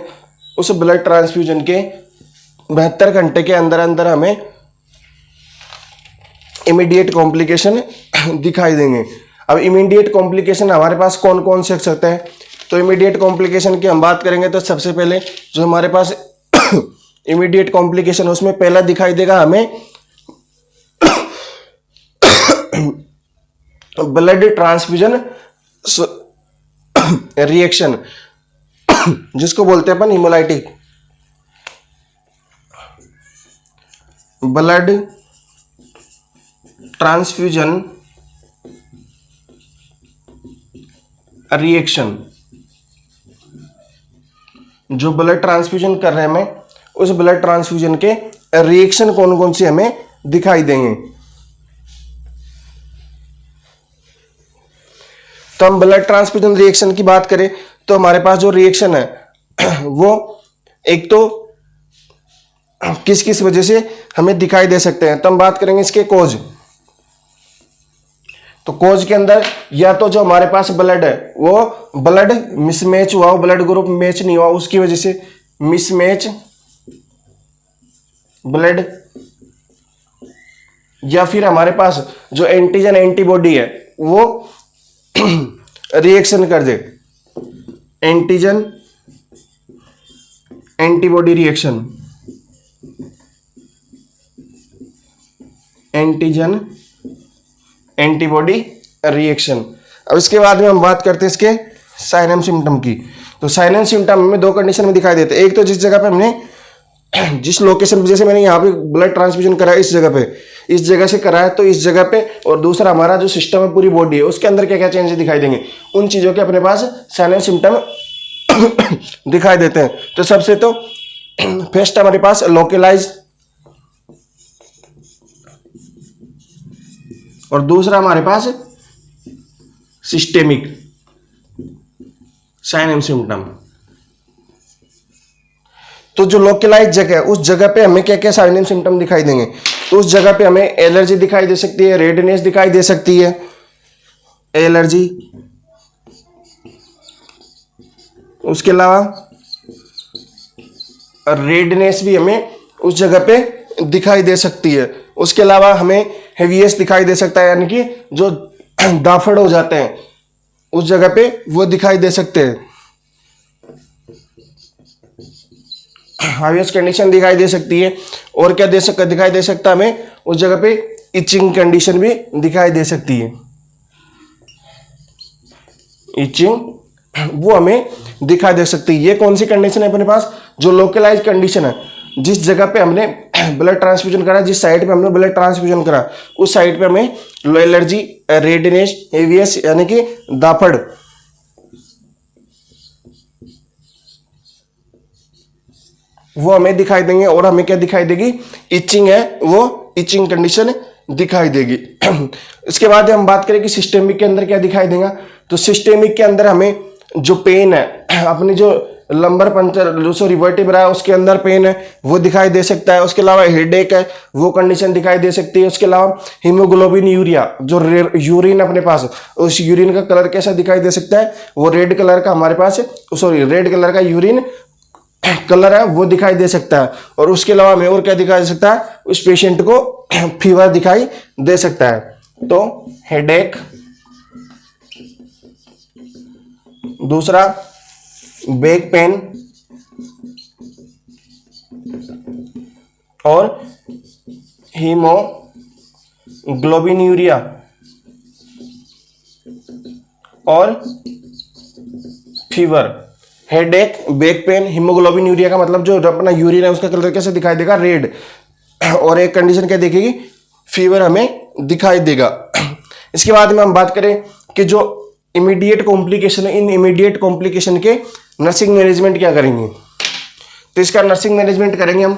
उस ब्लड ट्रांसफ्यूजन के 72 घंटे के अंदर अंदर हमें इमीडिएट कॉम्प्लिकेशन दिखाई देंगे। अब इमीडिएट कॉम्प्लिकेशन हमारे पास कौन कौन से हो सकते हैं? तो इमीडिएट कॉम्प्लिकेशन की हम बात करेंगे तो सबसे पहले जो हमारे पास इमीडिएट कॉम्प्लिकेशन, उसमें पहला दिखाई देगा हमें ब्लड ट्रांसफ्यूजन रिएक्शन, जिसको बोलते हैं अपन हिमोलाइटिक ब्लड ट्रांसफ्यूजन रिएक्शन। जो ब्लड ट्रांसफ्यूजन कर रहे हैं हमें, उस ब्लड ट्रांसफ्यूजन के रिएक्शन कौन कौन से हमें दिखाई देंगे। तो हम ब्लड ट्रांसफ्यूजन रिएक्शन की बात करें तो हमारे पास जो रिएक्शन है वो एक तो किस किस वजह से हमें दिखाई दे सकते हैं। तो हम बात करेंगे इसके कोज। तो कोज के अंदर या तो जो हमारे पास ब्लड है वो ब्लड मिसमैच हुआ हो, ब्लड ग्रुप मैच नहीं हुआ, उसकी वजह से मिसमैच ब्लड, या फिर हमारे पास जो एंटीजन एंटीबॉडी है वो रिएक्शन कर दे, antigen antibody reaction, antigen antibody reaction. अब इसके बाद में हम बात करते हैं इसके साइन एंड सिम्टम की। तो साइन एंड सिम्टम हमें 2 कंडीशन में दिखाई देते हैं। एक तो जिस जगह पे हमने, जिस लोकेशन पे, जैसे मैंने यहाँ पे ब्लड ट्रांसफ्यूजन करा इस जगह पे, इस जगह से करा है तो इस जगह पे, और दूसरा हमारा जो सिस्टम है पूरी बॉडी है उसके अंदर क्या क्या चेंजेस दिखाई देंगे, उन चीज़ों के अपने पास साइन एंड सिम्टम दिखाई देते हैं। तो सबसे तो फर्स्ट हमारे पास लोकलाइज, और दूसरा हमारे पास सिस्टेमिक साइन एंड सिम्टम। तो जो लोकलाइज जगह है उस जगह पे हमें क्या क्या साइन एंड सिम्टम दिखाई देंगे, तो उस जगह पे हमें एलर्जी दिखाई दे सकती है, रेडनेस दिखाई दे सकती है, एलर्जी, उसके अलावा रेडनेस भी हमें उस जगह पे दिखाई दे सकती है। उसके अलावा हमें हेवीएस दिखाई दे सकता है, यानी कि जो दाफड़ हो जाते हैं उस जगह पे वो दिखाई दे सकते हैं, हाईएस्ट कंडीशन दिखाई दे सकती है। और क्या दिखाई दे सकता है हमें उस जगह पे, इचिंग कंडीशन भी दिखाई दे सकती है, इचिंग वो हमें दिखाई दे सकती है। ये कौन सी कंडीशन है अपने पास, जो लोकलाइज कंडीशन है, जिस जगह पे हमने ब्लड ट्रांसफ्यूजन करा, जिस साइट पे हमने ब्लड ट्रांसफ्यूजन करा उस साइट पे हमें एलर्जी, रेडनेस, हेवीएस यानी कि दाफड़, वो हमें दिखाई देंगे। और हमें क्या दिखाई देगी, इचिंग है वो इचिंग कंडीशन दिखाई देगी। इसके बाद हम बात करें कि सिस्टेमिक के अंदर क्या दिखाई देगा, तो सिस्टेमिक के अंदर हमें जो पेन है, अपनी जो लंबर पंचर सॉरी वर्टिब्रा है उसके अंदर पेन है वो दिखाई दे सकता है। उसके अलावा हेडेक है वो कंडीशन दिखाई दे सकती है। उसके अलावा हीमोग्लोबिन यूरिया, जो यूरिन अपने पास, उस यूरिन का कलर कैसा दिखाई दे सकता है, वो रेड कलर का हमारे पास सॉरी रेड कलर का यूरिन कलर है वो दिखाई दे सकता है। और उसके अलावा हमें और क्या दिखाई दे सकता है, उस पेशेंट को फीवर दिखाई दे सकता है। तो हेडेक, दूसरा बैक पेन, और हीमोग्लोबिन यूरिया, और fever. Headache, back pain, haemoglobin urea का मतलब जो अपना यूरिन है उसका कलर कैसे दिखाई देगा, रेड। और एक कंडीशन क्या देखेगी, फीवर हमें दिखाई देगा। इसके बाद में हम बात करें कि जो इमीडिएट कॉम्प्लिकेशन है, इन इमीडिएट कॉम्प्लिकेशन के नर्सिंग मैनेजमेंट क्या करेंगे, तो इसका नर्सिंग मैनेजमेंट करेंगे हम।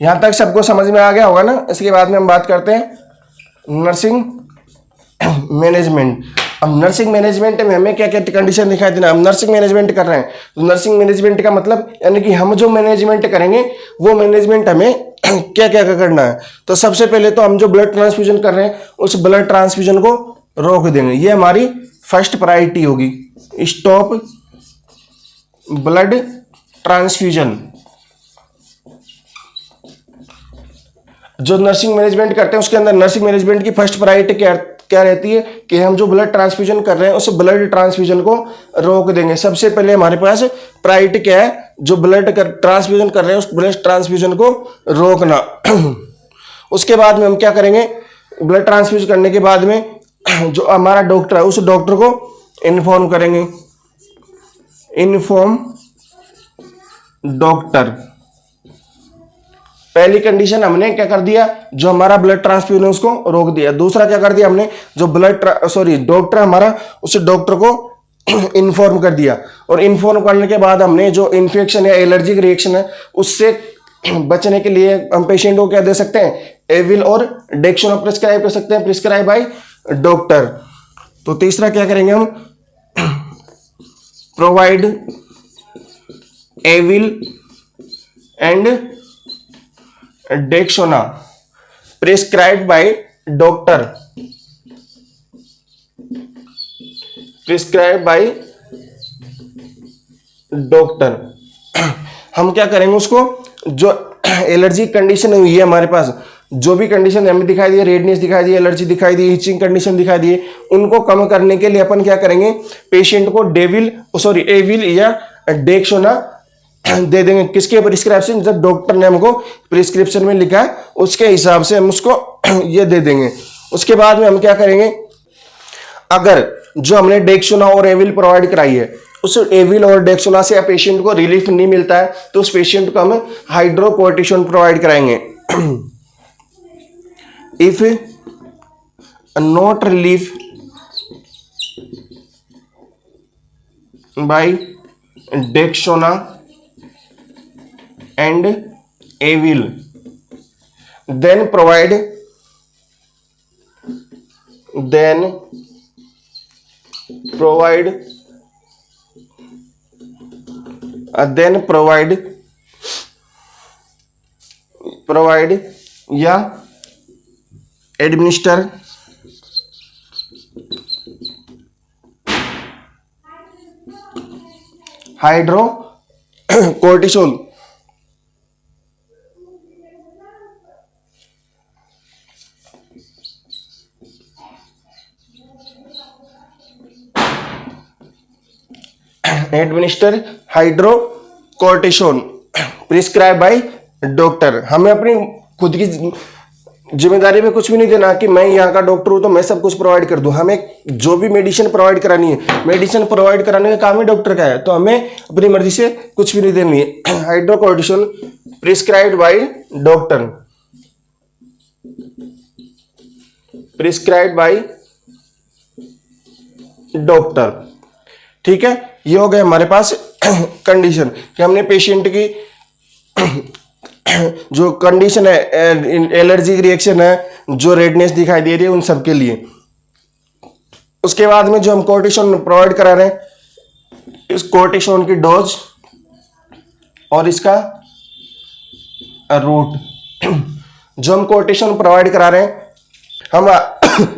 यहां तक सबको समझ में आ गया होगा ना। इसके बाद में हम बात करते हैं नर्सिंग मैनेजमेंट। अब नर्सिंग मैनेजमेंट में हमें क्या क्या कंडीशन दिखाई देना, हम नर्सिंग मैनेजमेंट कर रहे हैं तो नर्सिंग मैनेजमेंट का मतलब यानी कि हम जो मैनेजमेंट करेंगे वो मैनेजमेंट हमें क्या क्या करना है। तो सबसे पहले तो हम जो ब्लड ट्रांसफ्यूजन कर रहे हैं उस ब्लड ट्रांसफ्यूजन को रोक देंगे, ये हमारी फर्स्ट प्रायोरिटी होगी, स्टॉप ब्लड ट्रांसफ्यूजन। जो नर्सिंग मैनेजमेंट करते हैं उसके अंदर नर्सिंग मैनेजमेंट की फर्स्ट प्रायोरिटी क्या रहती है कि हम जो ब्लड ट्रांसफ्यूजन कर रहे हैं उस ब्लड ट्रांसफ्यूजन को रोक देंगे। सबसे पहले हमारे पास प्रायोरिटी क्या है, जो ब्लड ट्रांसफ्यूजन कर रहे हैं उस ब्लड ट्रांसफ्यूजन को रोकना। उसके बाद में हम क्या करेंगे, ब्लड ट्रांसफ्यूज करने के बाद में जो हमारा डॉक्टर है उस डॉक्टर को इन्फॉर्म करेंगे, इन्फॉर्म डॉक्टर। पहली कंडीशन हमने क्या कर दिया, जो हमारा ब्लड ट्रांसफ्यूजन उसको रोक दिया। दूसरा क्या कर दिया हमने, जो डॉक्टर हमारा उस डॉक्टर को इन्फॉर्म कर दिया। और इन्फॉर्म करने के बाद हमने जो इन्फेक्शन या एलर्जिक रिएक्शन है उससे बचने के लिए हम पेशेंट को क्या दे सकते हैं, एविल और डेक्सोना प्रिस्क्राइब कर सकते हैं, प्रिस्क्राइब बाय डॉक्टर। तो तीसरा क्या करेंगे हम, provide Avil and Dexona prescribed by doctor, prescribe by doctor. हम क्या करेंगे, उसको जो एलर्जी कंडीशन हुई है हमारे पास, जो भी कंडीशन हमें दिखाई दी, रेडनेस दिखाई दी, एलर्जी दिखाई दी, इचिंग कंडीशन दिखाई दी, उनको कम करने के लिए अपन क्या करेंगे, पेशेंट को एविल या डेक्सोना दे देंगे। किसके प्रिस्क्रिप्शन, जब डॉक्टर ने हमको प्रिस्क्रिप्शन में लिखा है उसके हिसाब से हम उसको ये दे देंगे। उसके बाद में हम क्या करेंगे, अगर जो हमने डेक्सोना और एविल प्रोवाइड कराई है, उस एविल और डेक्सोना से पेशेंट को रिलीफ नहीं मिलता है तो उस पेशेंट को हम हाइड्रोकोर्टिसोन प्रोवाइड कराएंगे। If not relief by Dexona and Avil, then provide या administer hydrocortisone. Administer hydrocortisone prescribe by doctor. हमें अपनी खुद की जिम्मेदारी में कुछ भी नहीं देना कि मैं यहाँ का डॉक्टर हूँ तो मैं सब कुछ प्रोवाइड कर दूं। हमें जो भी मेडिसिन प्रोवाइड करानी है, मेडिसिन प्रोवाइड कराने का काम ही डॉक्टर का है, तो हमें अपनी मर्जी से कुछ भी नहीं देनी है। Hydrocortisone prescribed by doctor, prescribed by doctor. ठीक है, ये हो गया हमारे पास कंडीशन कि हमने पेशेंट की जो कंडीशन है, एलर्जी रिएक्शन है, जो रेडनेस दिखाई दे रही है, उन सब के लिए। उसके बाद में जो हम कोर्टिसोन प्रोवाइड करा रहे हैं, इस कोर्टिसोन की डोज और इसका रूट। जो हम कोर्टिसोन प्रोवाइड करा रहे हैं, हम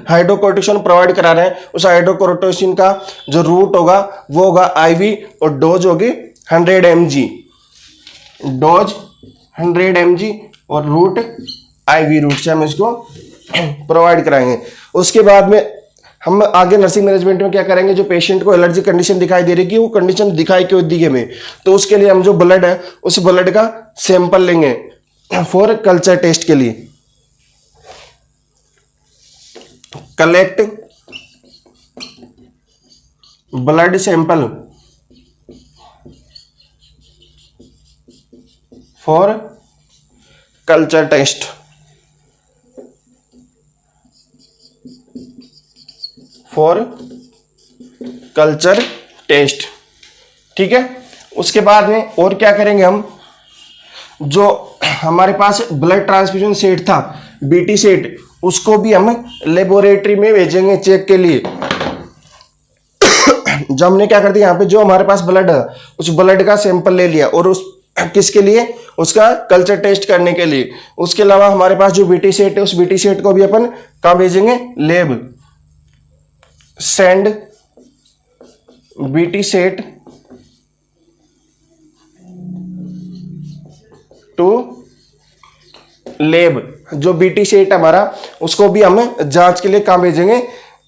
हाइड्रोकोर्टिसोन प्रोवाइड करा रहे हैं, उस हाइड्रोकोर्टिसोन का जो रूट होगा वो होगा आईवी और डोज होगी 100 mg, डोज 100 mg और रूट आईवी रूट से हम इसको प्रोवाइड कराएंगे। उसके बाद में हम आगे नर्सिंग मैनेजमेंट में क्या करेंगे, जो पेशेंट को एलर्जी कंडीशन दिखाई दे रही है, वो कंडीशन दिखाई क्यों दी हमें, तो उसके लिए हम जो ब्लड है उस ब्लड का सैंपल लेंगे फॉर कल्चर टेस्ट के लिए। Collect blood sample for culture test, for culture test. ठीक है, उसके बाद में और क्या करेंगे हम, जो हमारे पास ब्लड ट्रांसफ्यूजन सेट था, बीटी सेट, उसको भी हम लेबोरेटरी में भेजेंगे चेक के लिए। जब हमने क्या कर दिया, यहाँ पे जो हमारे पास ब्लड है उस ब्लड का सैंपल ले लिया और उस किसके लिए, उसका कल्चर टेस्ट करने के लिए। उसके अलावा हमारे पास जो बीटी सेट है, उस बीटी सेट को भी अपन कहाँ भेजेंगे, लेब। सेंड बीटी सेट टू लेब। जो बीटी सेट हमारा, उसको भी हम जांच के लिए कहाँ भेजेंगे,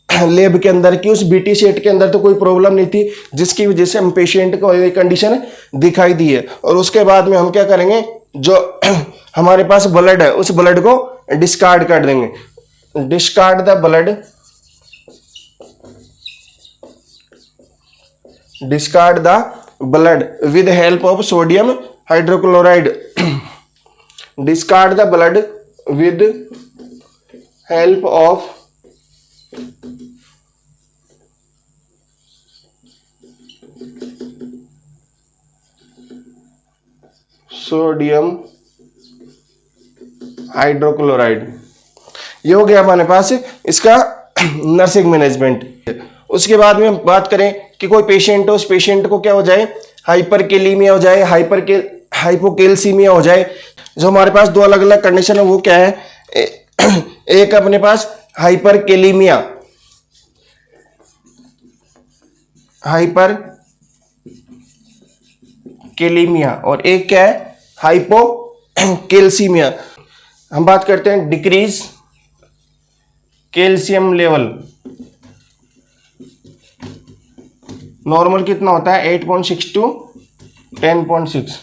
लेब के अंदर। की उस बीटी सेट के अंदर तो कोई प्रॉब्लम नहीं थी जिसकी वजह से हम पेशेंट को ये कंडीशन दिखाई दी है। और उसके बाद में हम क्या करेंगे, जो हमारे पास ब्लड है उस ब्लड को डिस्कार्ड कर देंगे। Discard the blood, discard the blood with help of sodium hydrochloride. Discard the blood with help of sodium hydrochloride. ये हो गया हमारे पास इसका नर्सिंग मैनेजमेंट। उसके बाद में हम बात करें कि कोई पेशेंट हो, उस पेशेंट को क्या हो जाए, हाइपरकेलीमिया हो जाए, हाइपोकेल्सीमिया हो जाए। जो हमारे पास दो अलग अलग कंडीशन है वो क्या है, एक अपने पास हाइपरकेलीमिया, हाइपरकेलीमिया, और एक क्या है, हाइपोकेल्सीमिया। हम बात करते हैं डिक्रीज कैल्शियम लेवल। नॉर्मल कितना होता है, 8.6 to 10.6।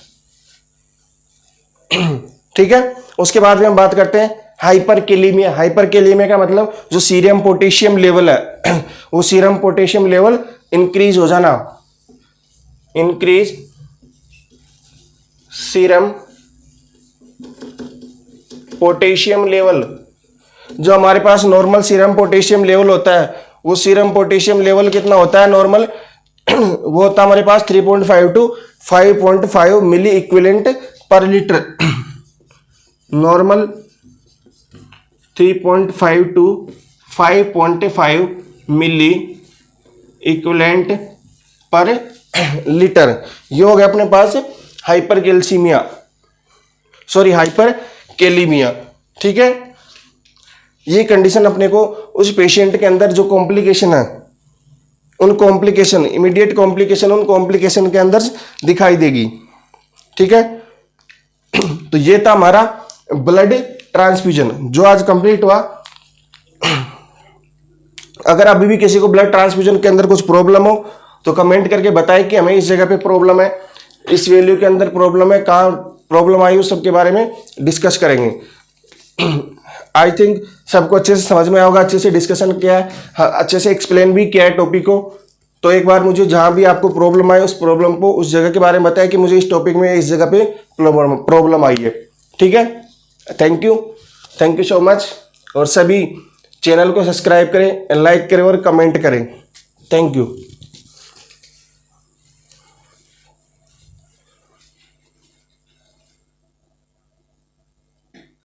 ठीक है, उसके बाद में हम बात करते हैं हाइपरकेलेमिया। हाइपरकेलेमिया का मतलब जो सीरम पोटेशियम लेवल है वो सीरम पोटेशियम लेवल इंक्रीज हो जाना, इंक्रीज सीरम पोटेशियम लेवल। जो हमारे पास नॉर्मल सीरम पोटेशियम लेवल होता है, वो सीरम पोटेशियम लेवल कितना होता है नॉर्मल वो होता है हमारे पास 3.5 to 5.5 milliequivalent per litre. Normal 3.5 to 5.5 milliequivalent per litre. ये हो गया अपने पास हाइपरकेल्सीमिया, सॉरी हाइपरकेलेमिया। ठीक है, ये कंडीशन अपने को उस पेशेंट के अंदर जो कॉम्प्लिकेशन है उन कॉम्प्लिकेशन, इमीडिएट कॉम्प्लिकेशन, उन कॉम्प्लिकेशन के अंदर दिखाई देगी। ठीक है, तो ये था हमारा ब्लड ट्रांसफ्यूजन जो आज कंप्लीट हुआ। अगर अभी भी किसी को ब्लड ट्रांसफ्यूजन के अंदर कुछ प्रॉब्लम हो तो कमेंट करके बताएं कि हमें इस जगह पे प्रॉब्लम है, इस वैल्यू के अंदर प्रॉब्लम है, कहाँ प्रॉब्लम आई उस सब के बारे में डिस्कस करेंगे। आई थिंक सबको अच्छे से समझ में होगा, अच्छे से डिस्कशन किया है, अच्छे से एक्सप्लेन भी किया है टॉपिक को। तो एक बार मुझे जहां भी आपको प्रॉब्लम आए उस प्रॉब्लम को, उस जगह के बारे में बताएं कि मुझे इस टॉपिक में इस जगह पे प्रॉब्लम आई है। ठीक है, थैंक यू सो मच। और सभी चैनल को सब्सक्राइब करें, लाइक करें और कमेंट करें। Thank you.